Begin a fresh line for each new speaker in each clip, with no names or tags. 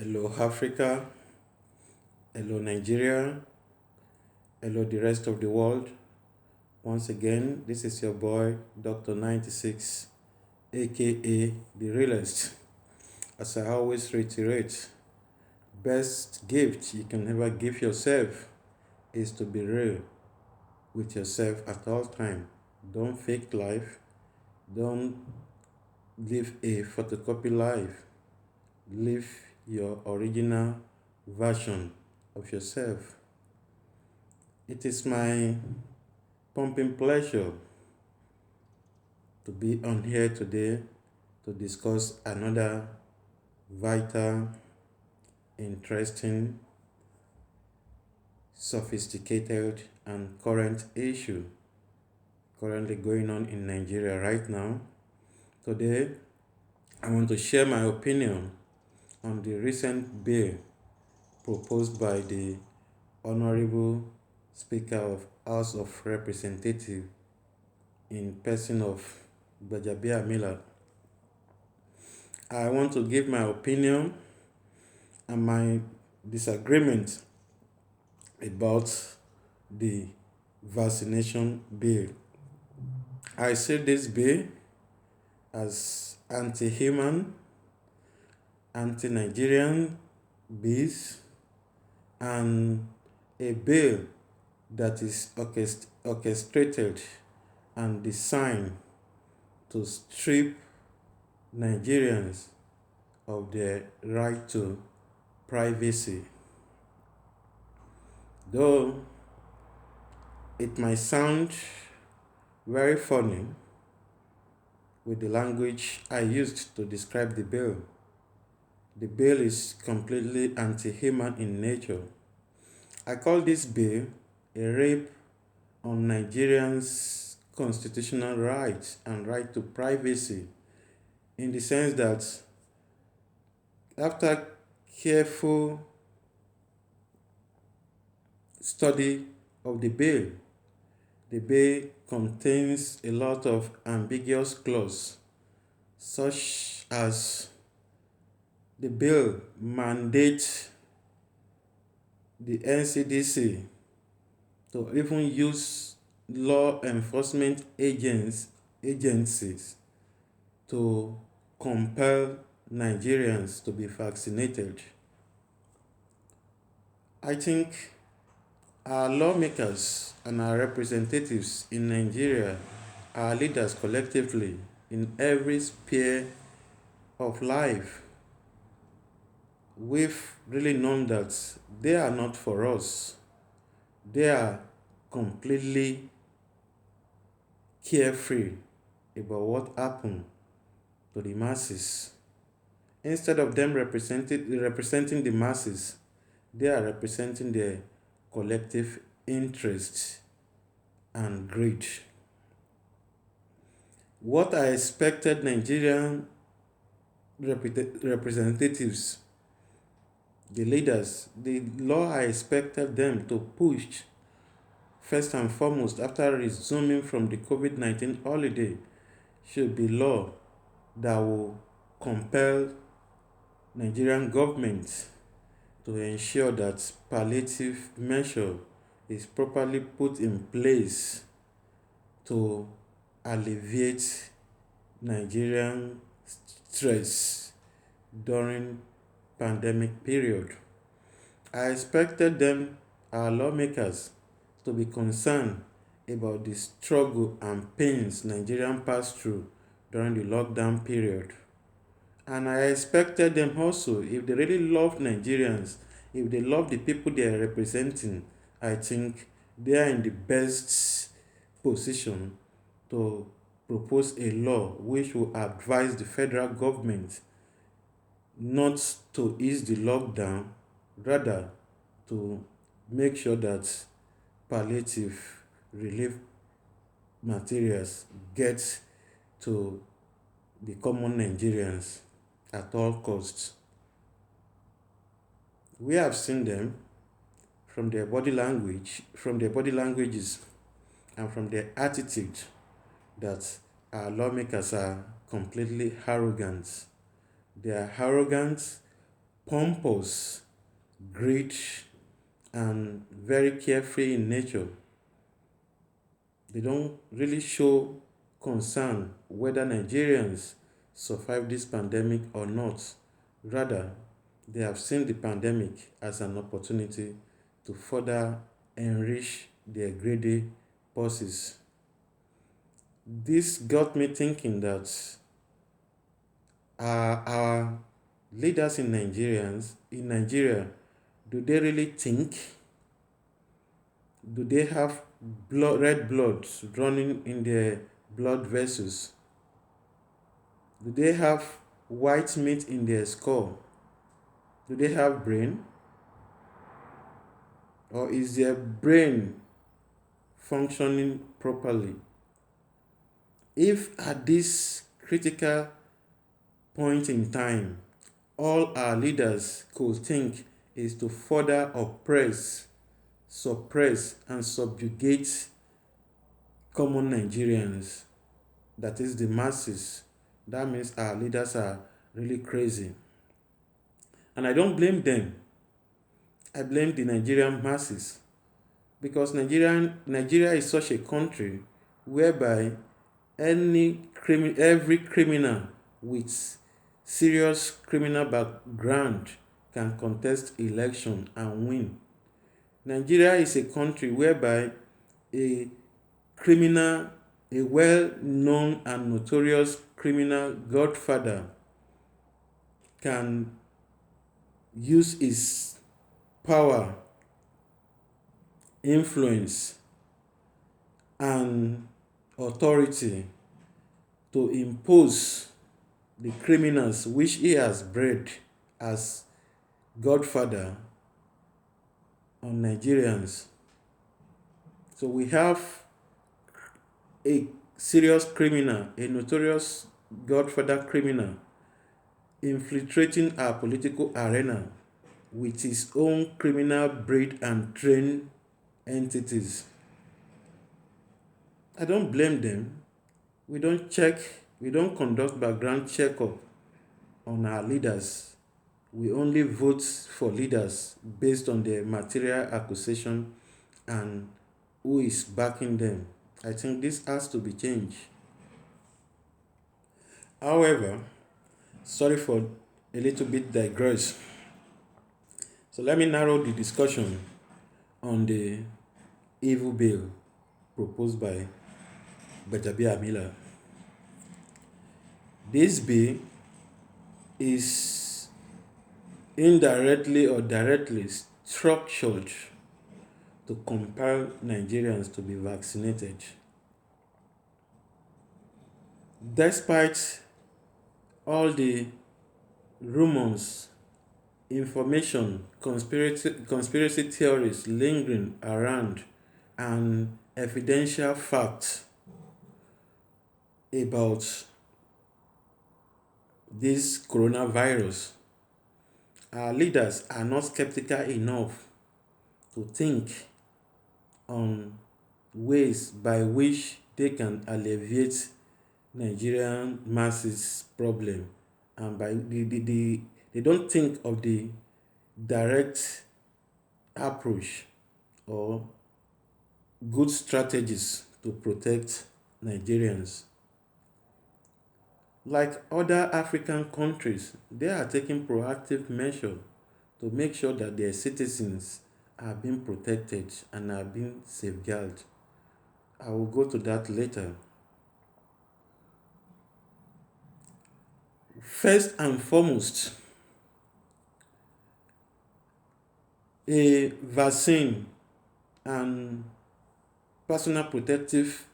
Hello, Africa. Hello, Nigeria. Hello, the rest of the world. Once again, this is your boy, Dr. 96, aka The Realist. As I always reiterate, best gift you can ever give yourself is to be real with yourself at all time. Don't fake life. Don't live a photocopy life. Live your original version of yourself. It is my pumping pleasure to be on here today to discuss another vital, interesting, sophisticated, and current issue currently going on in Nigeria right now. Today, I want to share my opinion on the recent bill proposed by the Honorable Speaker of House of Representatives in person of Gbajabia Miller. I want to give my opinion and my disagreement about the vaccination bill. I see this bill as anti-human, anti-Nigerian bills, and a bill that is orchestrated and designed to strip Nigerians of their right to privacy. Though it might sound very funny with the language I used to describe the bill is completely anti-human in nature. I call this bill a rape on Nigerians' constitutional rights and right to privacy, in the sense that after careful study of the bill contains a lot of ambiguous clauses, such as the bill mandates the NCDC to even use law enforcement agencies to compel Nigerians to be vaccinated. I think our lawmakers and our representatives in Nigeria, our leaders collectively in every sphere of life, we've really known that they are not for us. They are completely carefree about what happened to the masses. Instead of them representing the masses, they are representing their collective interest and greed. What I expected Nigerian representatives, the leaders, the law I expected them to push first and foremost after resuming from the COVID-19 holiday should be law that will compel Nigerian government to ensure that palliative measure is properly put in place to alleviate Nigerian stress during pandemic period. I expected them, our lawmakers, to be concerned about the struggle and pains Nigerians passed through during the lockdown period. And I expected them also, if they really love Nigerians, if they love the people they are representing, I think they are in the best position to propose a law which will advise the federal government not to ease the lockdown, rather to make sure that palliative relief materials get to the common Nigerians at all costs. We have seen them from their body language, from their body languages, and from their attitude that our lawmakers are completely arrogant. They are arrogant, pompous, great, and very carefree in nature. They don't really show concern whether Nigerians survive this pandemic or not. Rather, they have seen the pandemic as an opportunity to further enrich their greedy bosses. This got me thinking that our leaders in Nigeria, do they really think? Do they have red blood running in their blood vessels? Do they have white meat in their skull? Do they have brain? Or is their brain functioning properly? If at this critical point in time, all our leaders could think is to further oppress, suppress, and subjugate common Nigerians, that is the masses, that means our leaders are really crazy. And I don't blame them. I blame the Nigerian masses, because Nigeria is such a country whereby every criminal with serious criminal background can contest election and win. Nigeria is a country whereby a criminal, a well-known and notorious criminal godfather can use his power, influence, and authority to impose the criminals which he has bred as godfather on Nigerians. So we have a serious criminal, a notorious godfather criminal, infiltrating our political arena with his own criminal breed and trained entities. I don't blame them. We don't conduct background checkup on our leaders. We only vote for leaders based on their material acquisition and who is backing them. I think this has to be changed. However, sorry for a little bit digress. So let me narrow the discussion on the evil bill proposed by Amila. This bill is indirectly or directly structured to compel Nigerians to be vaccinated. Despite all the rumors, information, conspiracy theories lingering around, and evidential facts about this coronavirus, our leaders are not skeptical enough to think on ways by which they can alleviate Nigerian masses problem, and by they don't think of the direct approach or good strategies to protect Nigerians. Like other African countries, they are taking proactive measures to make sure that their citizens are being protected and are being safeguarded. I will go to that later. First and foremost, a vaccine and personal protective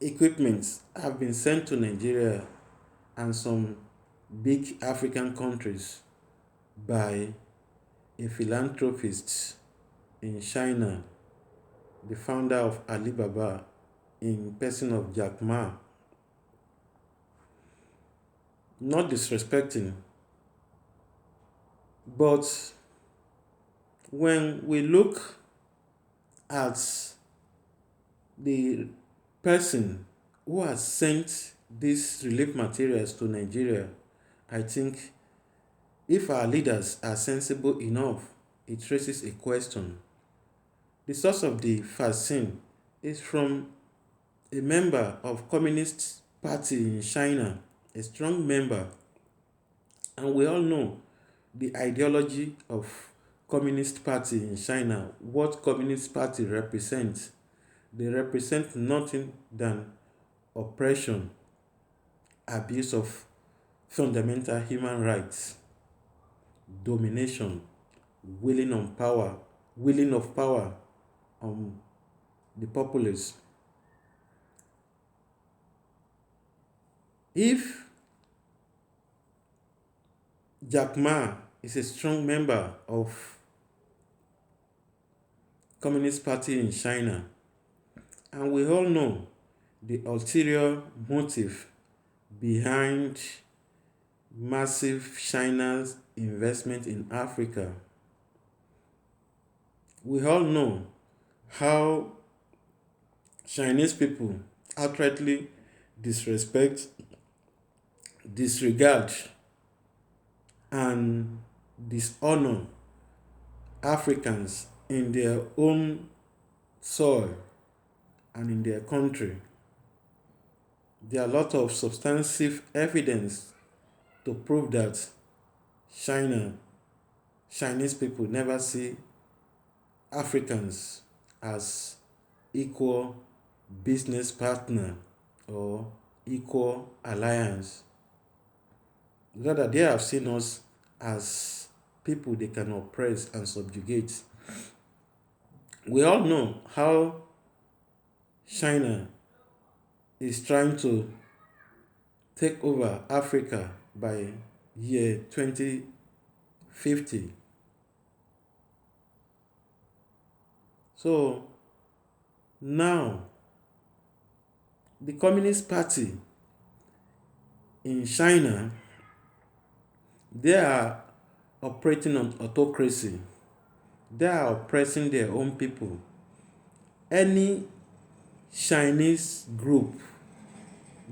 equipment have been sent to Nigeria and some big African countries by a philanthropist in China, the founder of Alibaba, in person of Jack Ma. Not disrespecting, but when we look at the person who has sent these relief materials to Nigeria, I think If our leaders are sensible enough, it raises a question. The source of the vaccine is from a member of Communist Party in China, a strong member, and we all know the ideology of Communist Party in China, what Communist Party represents. They represent nothing than oppression, abuse of fundamental human rights, domination, willing of power on the populace. If Jack Ma is a strong member of Communist Party in China, and we all know the ulterior motive behind massive China's investment in Africa. We all know how Chinese people outrightly disrespect, disregard, and dishonor Africans in their own soil and in their country. There are a lot of substantive evidence to prove that Chinese people never see Africans as equal business partner or equal alliance. Rather, they have seen us as people they can oppress and subjugate. We all know how China is trying to take over Africa by year 2050. So now, the Communist Party in China, they are operating on autocracy. They are oppressing their own people. Any Chinese group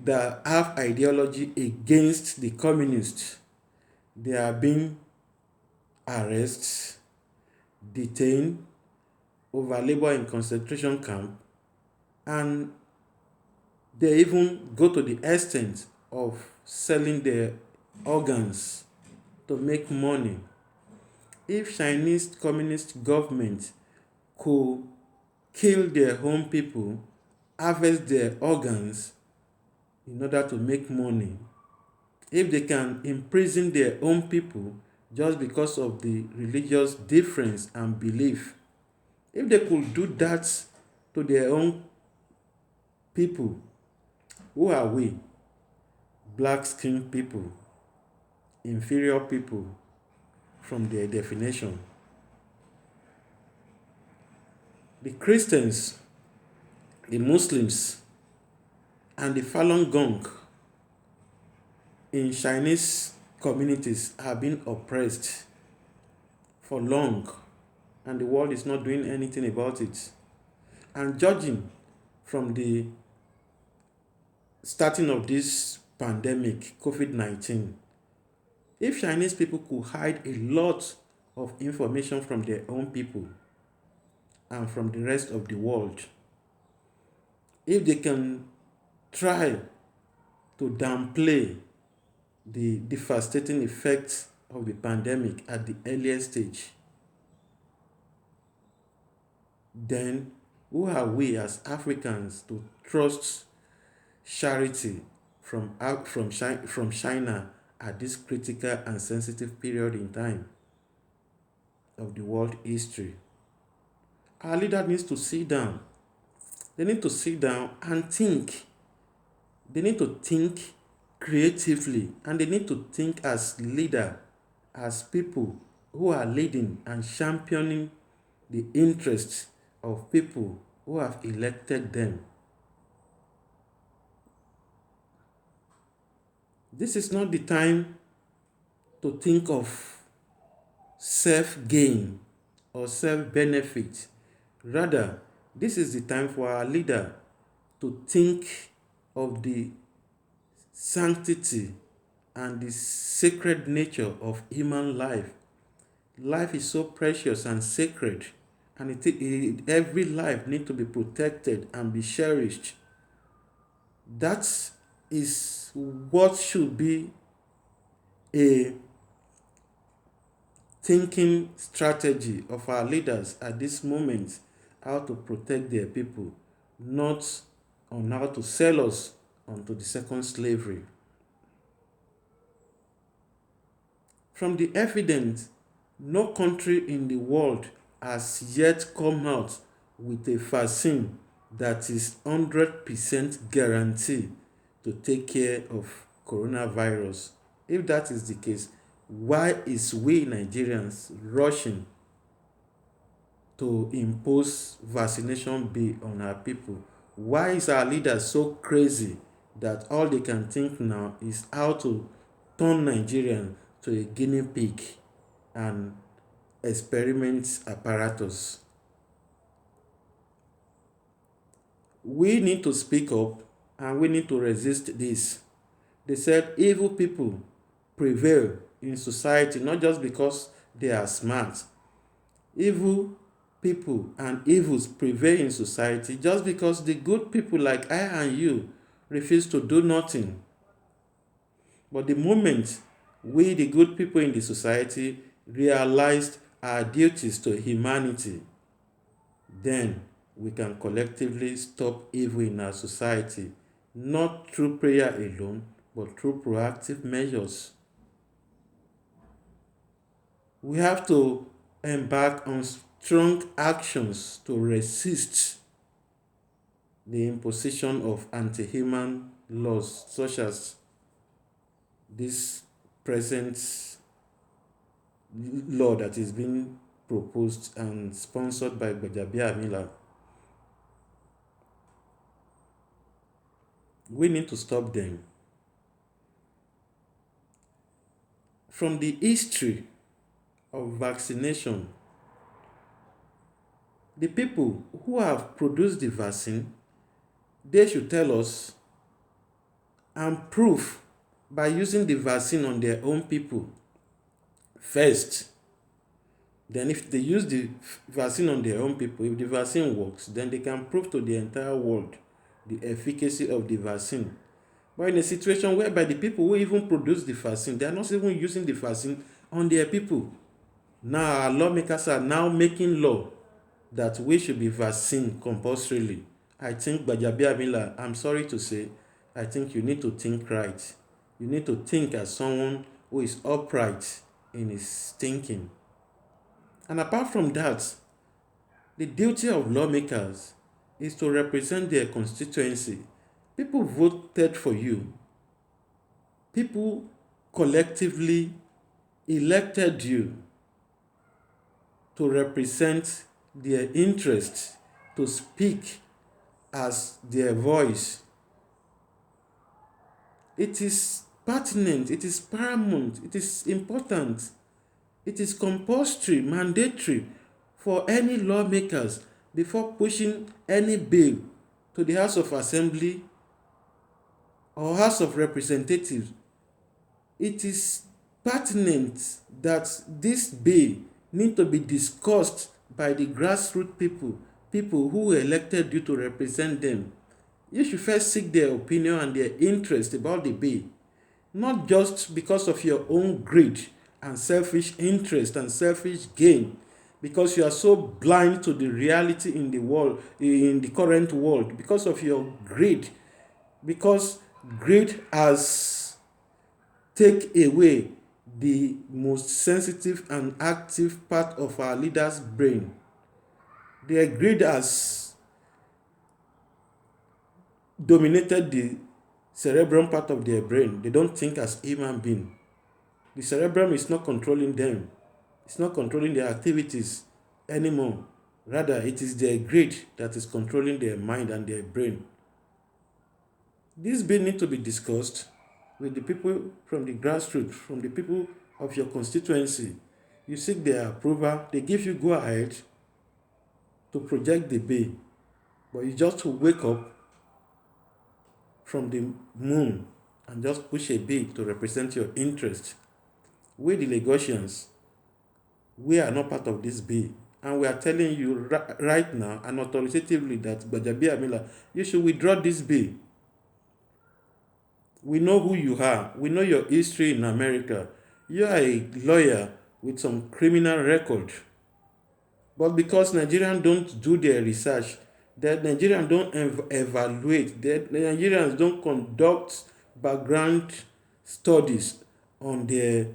that have ideology against the communists, they are being arrested, detained, over labor in concentration camp, and they even go to the extent of selling their organs to make money. If Chinese communist government could kill their own people, harvest their organs in order to make money, if they can imprison their own people just because of the religious difference and belief, if they could do that to their own people, who are we? Black-skinned people, inferior people from their definition. The Christians, the Muslims, and the Falun Gong in Chinese communities have been oppressed for long, and the world is not doing anything about it. And judging from the starting of this pandemic, COVID-19, if Chinese people could hide a lot of information from their own people and from the rest of the world, if they can try to downplay the devastating effects of the pandemic at the earliest stage, then who are we as Africans to trust charity from China at this critical and sensitive period in time of the world history? Our leader needs to sit down. They need to sit down and think. They need to think creatively, and they need to think as leader, as people who are leading and championing the interests of people who have elected them. This is not the time to think of self-gain or self-benefit. Rather, this is the time for our leader to think of the sanctity and the sacred nature of human life. Life is so precious and sacred, and every life needs to be protected and be cherished. That is what should be a thinking strategy of our leaders at this moment, how to protect their people, not on how to sell us onto the second slavery. From the evidence, no country in the world has yet come out with a vaccine that is 100% guaranteed to take care of coronavirus. If that is the case, why is we Nigerians rushing to impose vaccination bill on our people? Why is our leaders so crazy that all they can think now is how to turn Nigerians to a guinea pig and experiment apparatus? We need to speak up and we need to resist this. They said evil people prevail in society not just because they are smart. Evil people and evils prevail in society just because the good people like I and you refuse to do nothing. But the moment we, the good people in the society, realized our duties to humanity, then we can collectively stop evil in our society, not through prayer alone, but through proactive measures. We have to embark on strong actions to resist the imposition of anti-human laws, such as this present law that is being proposed and sponsored by Gbajabiamila. We need to stop them. From the history of vaccination, the people who have produced the vaccine, they should tell us and prove by using the vaccine on their own people first. Then if they use the vaccine on their own people, if the vaccine works, then they can prove to the entire world the efficacy of the vaccine. But in a situation whereby the people who even produce the vaccine, they are not even using the vaccine on their people. Now our lawmakers are now making law that we should be vaccinated compulsorily. I think Gbajabiamila, I'm sorry to say, I think you need to think right. You need to think as someone who is upright in his thinking. And apart from that, the duty of lawmakers is to represent their constituency. People voted for you. People collectively elected you to represent their interests, to speak as their voice. It is pertinent, it is paramount, it is important, it is compulsory, mandatory for any lawmakers before pushing any bill to the House of Assembly or House of Representatives. It is pertinent that this bill need to be discussed by the grassroots people who elected you to represent them. You should first seek their opinion and their interest about the bill, not just because of your own greed and selfish interest and selfish gain, because you are so blind to the reality in the world, in the current world, because of your greed, because greed has take away the most sensitive and active part of our leaders' brain. Their greed has dominated the cerebrum part of their brain. They don't think as human being. The cerebrum is not controlling them. It's not controlling their activities anymore. Rather, it is their greed that is controlling their mind and their brain. This bill needs to be discussed with the people from the grassroots, from the people of your constituency. You seek their approval, they give you go ahead to project the bill, but you just wake up from the moon and just push a bill to represent your interest. We, the Lagosians, we are not part of this bill. And we are telling you right now and authoritatively that Gbajabi Amila, you should withdraw this bill. We know who you are. We know your history in America. You are a lawyer with some criminal record. But because Nigerians don't do their research, the Nigerians don't evaluate, the Nigerians don't conduct background studies on their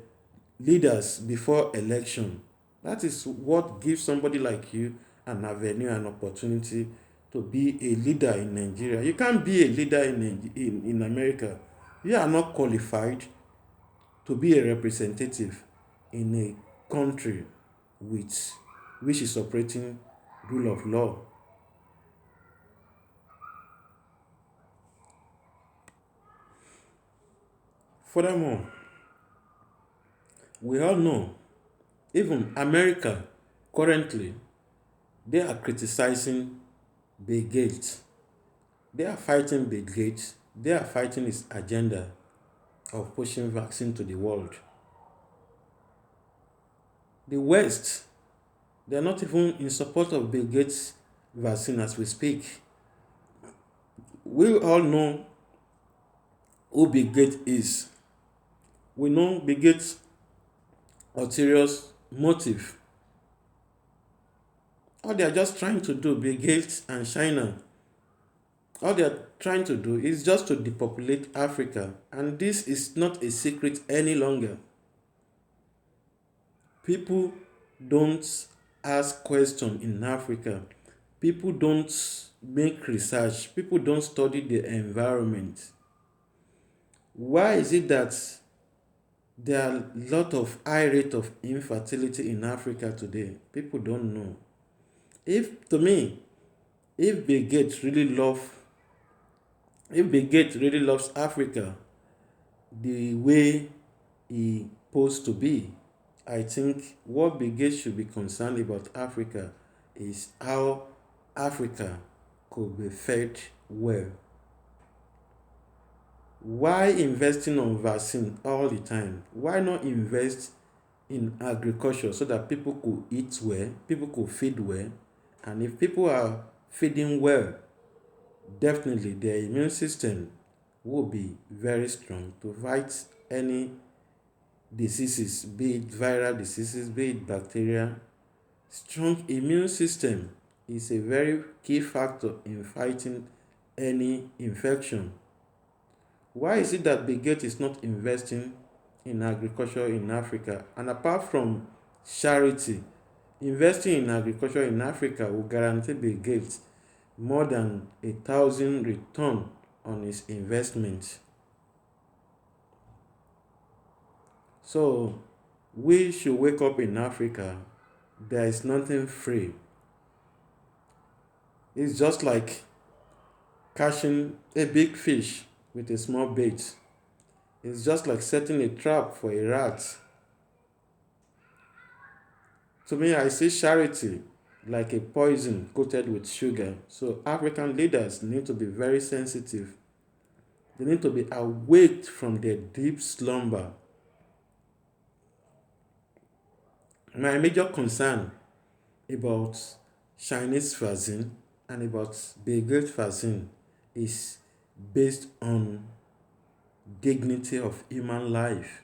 leaders before election. That is what gives somebody like you an avenue, an opportunity to be a leader in Nigeria. You can't be a leader in America. You are not qualified to be a representative in a country with which is operating rule of law. Furthermore, we all know even America currently they are criticizing Bill Gates. They are fighting Bill Gates. They are fighting his agenda of pushing vaccine to the world. The West, they are not even in support of Bill Gates' vaccine as we speak. We all know who Bill Gates is. We know Bill Gates' ulterior motive. All they are just trying to do, Bill Gates and China, all they are trying to do is just to depopulate Africa. And this is not a secret any longer. People don't ask questions in Africa. People don't make research. People don't study the environment. Why is it that there are a lot of high rate of infertility in Africa today? People don't know. If to me, if Bill Gates really loves Africa the way he supposed to be, I think what Bill Gates should be concerned about Africa is how Africa could be fed well. Why investing on vaccine all the time? Why not invest in agriculture so that people could eat well, people could feed well, and if people are feeding well, definitely their immune system will be very strong to fight any diseases, be it viral diseases, be it bacteria. Strong immune system is a very key factor in fighting any infection. Why is it that Bill Gates is not investing in agriculture in Africa? And apart from charity, investing in agriculture in Africa will guarantee Bill Gates more than 1,000 return on his investment. So we should wake up in Africa. There is nothing free. It's just like catching a big fish with a small bait. It's just like setting a trap for a rat. To me, I see charity like a poison coated with sugar. So African leaders need to be very sensitive. They need to be awake from their deep slumber. My major concern about Chinese vaccine and about Bill Gates vaccine is based on dignity of human life.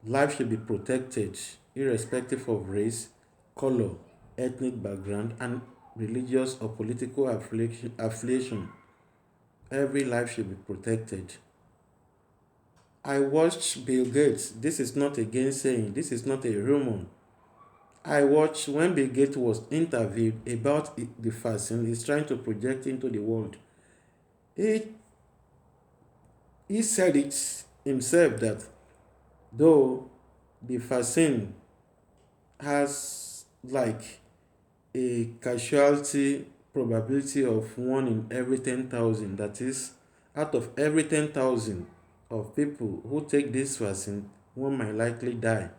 Life should be protected irrespective of race, color, ethnic background, and religious or political affiliation. Every life should be protected. I watched Bill Gates. This is not a gainsaying. This is not a rumor. I watched when Bill Gates was interviewed about the vaccine he's trying to project into the world. He, he said it himself that though the vaccine has like a casualty probability of 1 in every 10,000, that is, out of every 10,000 of people who take this vaccine, one might likely die.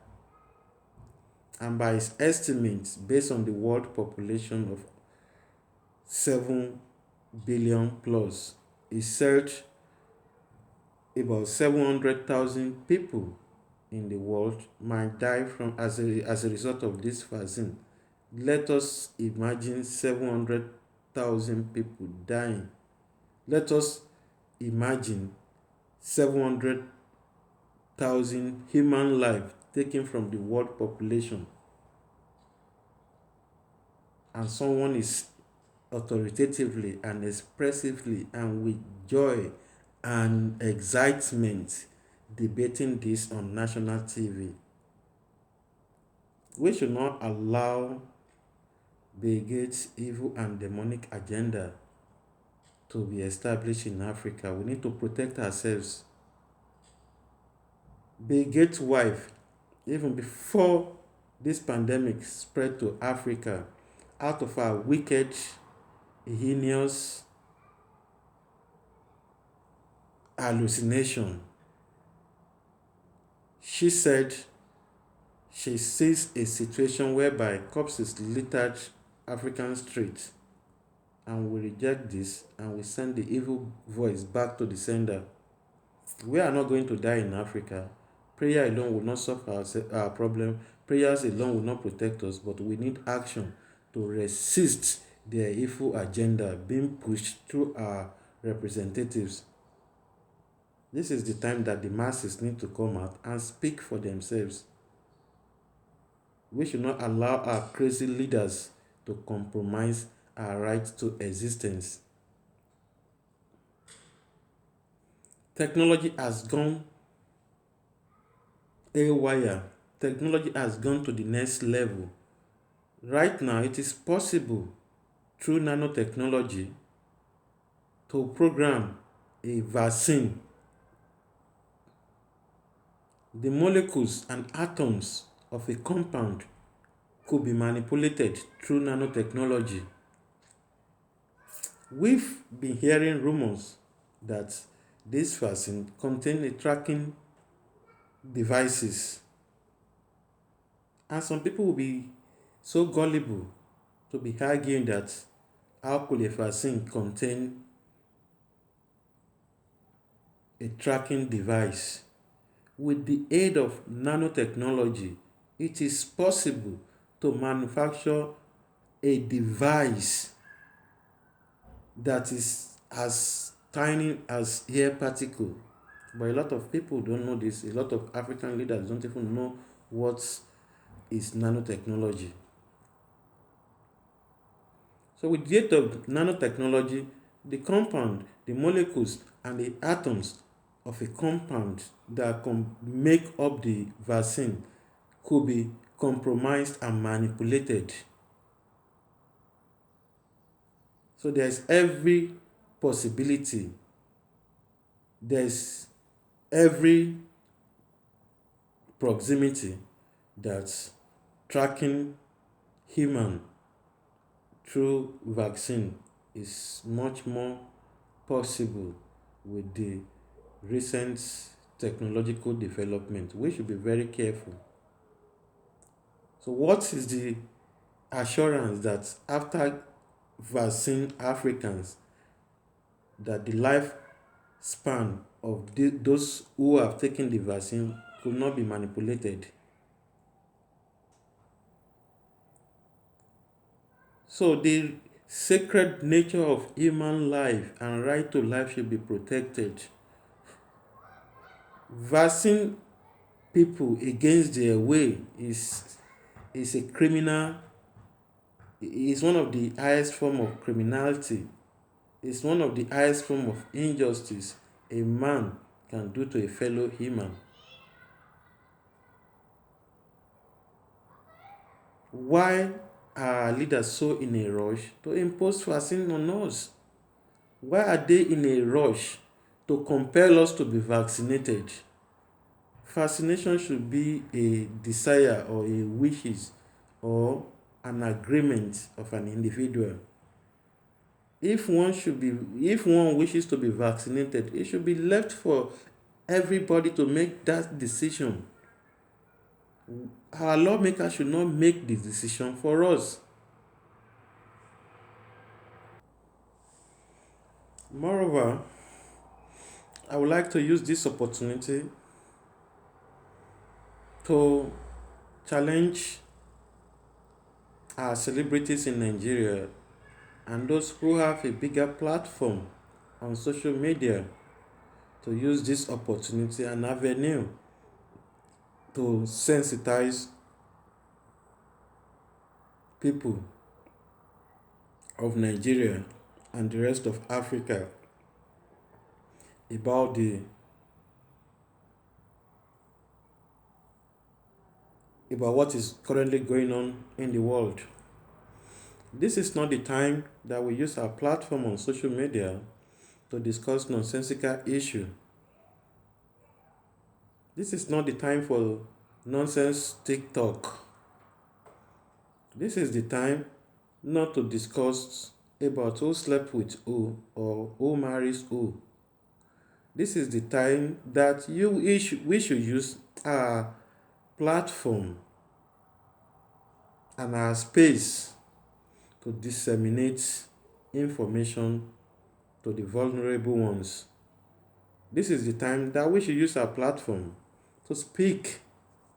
And by his estimates, based on the world population of 7 billion plus, he said about 700,000 people in the world might die from as a result of this vaccine. Let us imagine 700,000 people dying. Let us imagine 700,000 human lives taken from the world population, and someone is authoritatively and expressively and with joy and excitement debating this on national TV. We should not allow Bill Gates' evil and demonic agenda to be established in Africa. We need to protect ourselves. Bill Gates' wife, even before this pandemic spread to Africa, out of her wicked, heinous hallucination, she said she sees a situation whereby corpses littered African streets, and we reject this and we send the evil voice back to the sender. We are not going to die in Africa. Prayer alone will not solve our problem. Prayers alone will not protect us, but we need action to resist their evil agenda being pushed through our representatives. This is the time that the masses need to come out and speak for themselves. We should not allow our crazy leaders to compromise our right to existence. Technology has gone haywire. Technology has gone to the next level. Right now, it is possible through nanotechnology to program a vaccine. The molecules and atoms of a compound could be manipulated through nanotechnology. We've been hearing rumors that this vaccine contains a tracking devices, and some people will be so gullible to be arguing that how could a vaccine contain a tracking device? With the aid of nanotechnology, it is possible to manufacture a device that is as tiny as air particle. But a lot of people don't know this. A lot of African leaders don't even know what is nanotechnology. So with the aid of nanotechnology, the compound, the molecules, and the atoms of a compound that make up the vaccine could be compromised and manipulated. So there's every possibility, there's every proximity that tracking human through vaccine is much more possible with the recent technological development. We should be very careful. So what is the assurance that after vaccine Africans, that the lifespan of those who have taken the vaccine could not be manipulated? So the sacred nature of human life and right to life should be protected. Vaccine people against their way is a criminal, is one of the highest form of criminality. It's one of the highest form of injustice a man can do to a fellow human. Why are leaders so in a rush to impose vaccine on us? Why are they in a rush to compel us to be vaccinated? Vaccination should be a desire or a wishes or an agreement of an individual. If one wishes to be vaccinated, it should be left for everybody to make that decision. Our lawmakers should not make the decision for us. Moreover, I would like to use this opportunity to challenge our celebrities in Nigeria and those who have a bigger platform on social media to use this opportunity and avenue to sensitize people of Nigeria and the rest of Africa about what is currently going on in the world. This is not the time that we use our platform on social media to discuss nonsensical issue. This is not the time for nonsense TikTok. This is the time not to discuss about who slept with who or who marries who. This is the time that we should use our platform and our space to disseminate information to the vulnerable ones. This is the time that we should use our platform to speak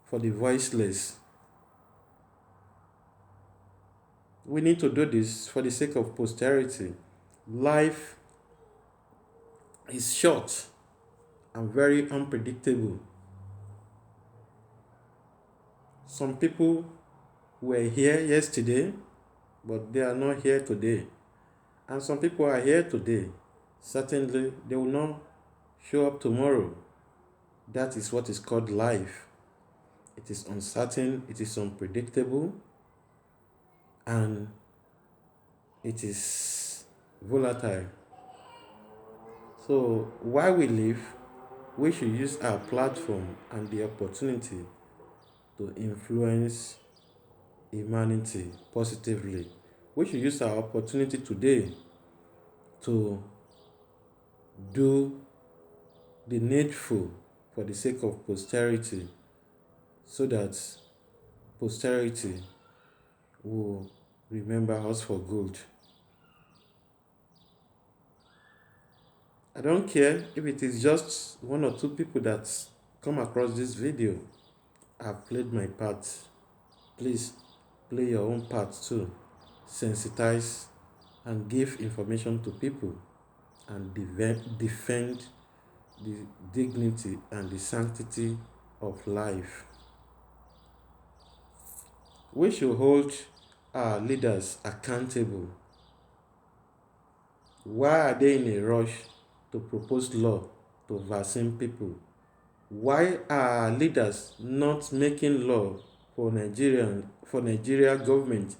for the voiceless. We need to do this for the sake of posterity. Life is short and very unpredictable. Some people were here yesterday, but they are not here today. And some people are here today. Certainly, they will not show up tomorrow. That is what is called life. It is uncertain, it is unpredictable, and it is volatile. So while we live, we should use our platform and the opportunity to influence humanity positively. We should use our opportunity today to do the needful for the sake of posterity, so that posterity will remember us for good. I don't care if it is just one or two people that come across this video. I've played my part. Please play your own part too. Sensitize and give information to people and defend the dignity and the sanctity of life. We should hold our leaders accountable. Why are they in a rush to propose law to vaccine people? Why are leaders not making law for Nigeria government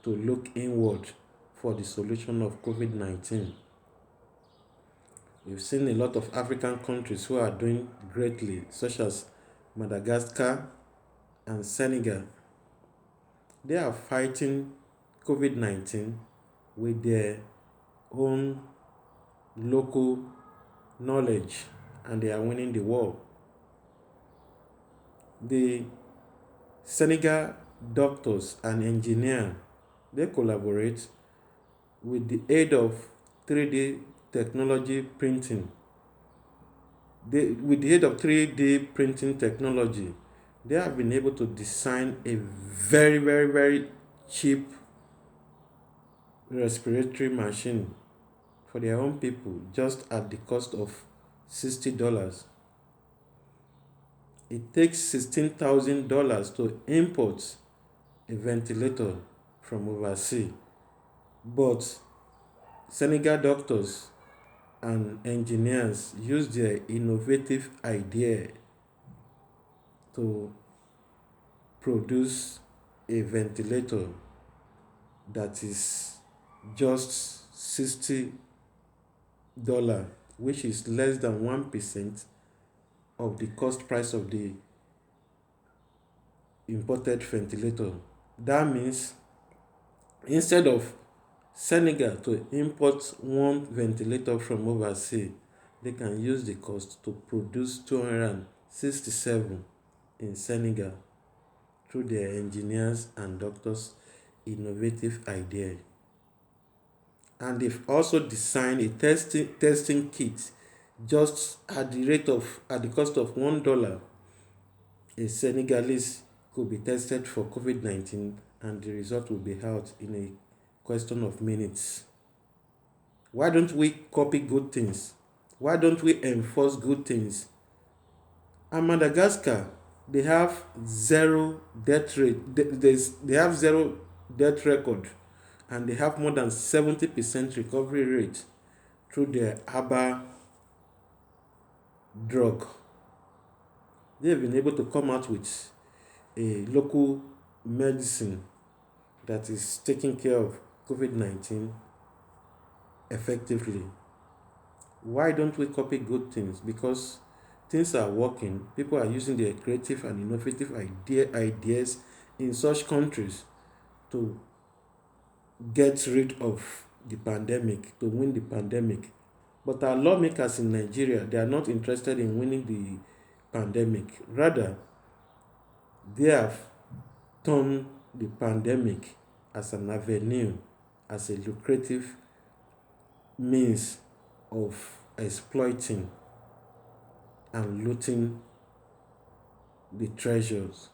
to look inward for the solution of COVID-19? We've seen a lot of African countries who are doing greatly, such as Madagascar and Senegal. They are fighting COVID-19 with their own local knowledge, and they are winning the war. The Senegal doctors and engineers, they collaborate with the aid of 3D technology printing. With the aid of 3D printing technology, they have been able to design a very, very, very cheap respiratory machine for their own people, just at the cost of $60. It takes $16,000 to import a ventilator from overseas. But Senegal doctors and engineers use their innovative idea to produce a ventilator that is just $60, which is less than 1% of the cost price of the imported ventilator. That means instead of Senegal to import one ventilator from overseas, they can use the cost to produce 267 in Senegal through their engineers and doctors' innovative idea. And they've also designed a testing kit Just at the cost of $1, a Senegalese could be tested for COVID-19 and the result will be out in a question of minutes. Why don't we copy good things? Why don't we enforce good things? And Madagascar, they have zero death rate. They have zero death record, and they have more than 70% recovery rate through their herbal drug. They've been able to come out with a local medicine that is taking care of COVID-19 effectively. Why don't we copy good things? Because things are working. People are using their creative and innovative ideas in such countries to get rid of the pandemic, to win the pandemic. But our lawmakers in Nigeria, they are not interested in winning the pandemic. Rather, they have turned the pandemic as an avenue, as a lucrative means of exploiting and looting the treasures.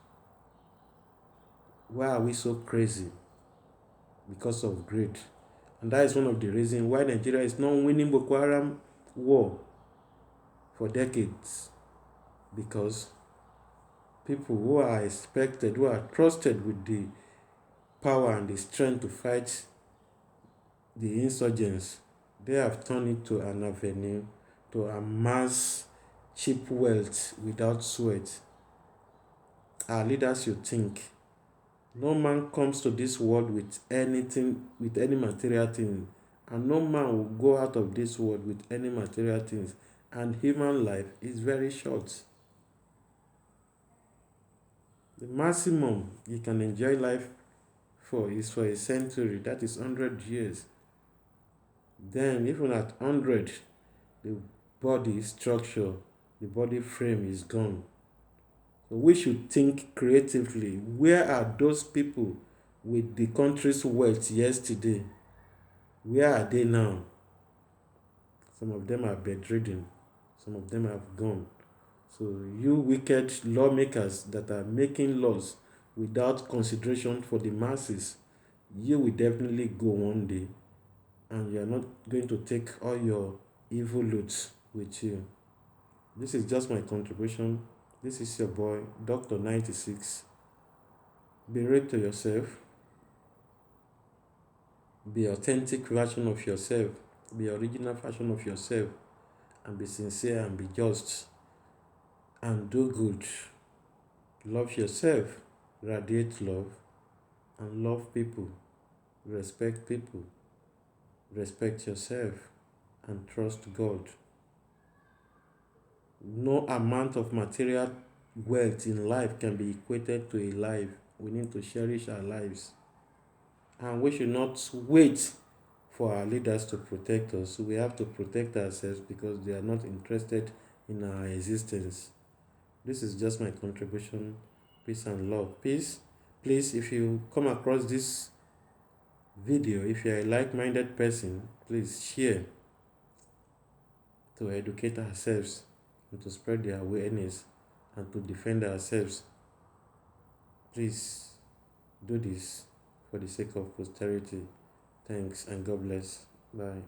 Why are we so crazy? Because of greed. And that is one of the reasons why Nigeria is not winning Boko Haram war for decades. Because people who are expected, who are trusted with the power and the strength to fight the insurgents, they have turned it to an avenue to amass cheap wealth without sweat. Our leaders should think. No man comes to this world with anything, with any material thing, and no man will go out of this world with any material things. And human life is very short. The maximum you can enjoy life for is for a century, that is 100 years. Then, even at 100, the body structure, the body frame is gone. So we should think creatively. Where are those people with the country's wealth yesterday? Where are they now? Some of them are bedridden. Some of them have gone. So you wicked lawmakers that are making laws without consideration for the masses, you will definitely go one day, and you are not going to take all your evil loots with you. This is just my contribution. This is your boy, Dr. 96. Be real to yourself. Be authentic version of yourself. Be original version of yourself. And be sincere and be just. And do good. Love yourself. Radiate love. And love people. Respect people. Respect yourself. And trust God. No amount of material wealth in life can be equated to a life. We need to cherish our lives. And we should not wait for our leaders to protect us. We have to protect ourselves because they are not interested in our existence. This is just my contribution. Peace and love. Peace. Please, if you come across this video, if you are a like-minded person, please share to educate ourselves and to spread the awareness and to defend ourselves. Please do this for the sake of posterity. Thanks and God bless. Bye.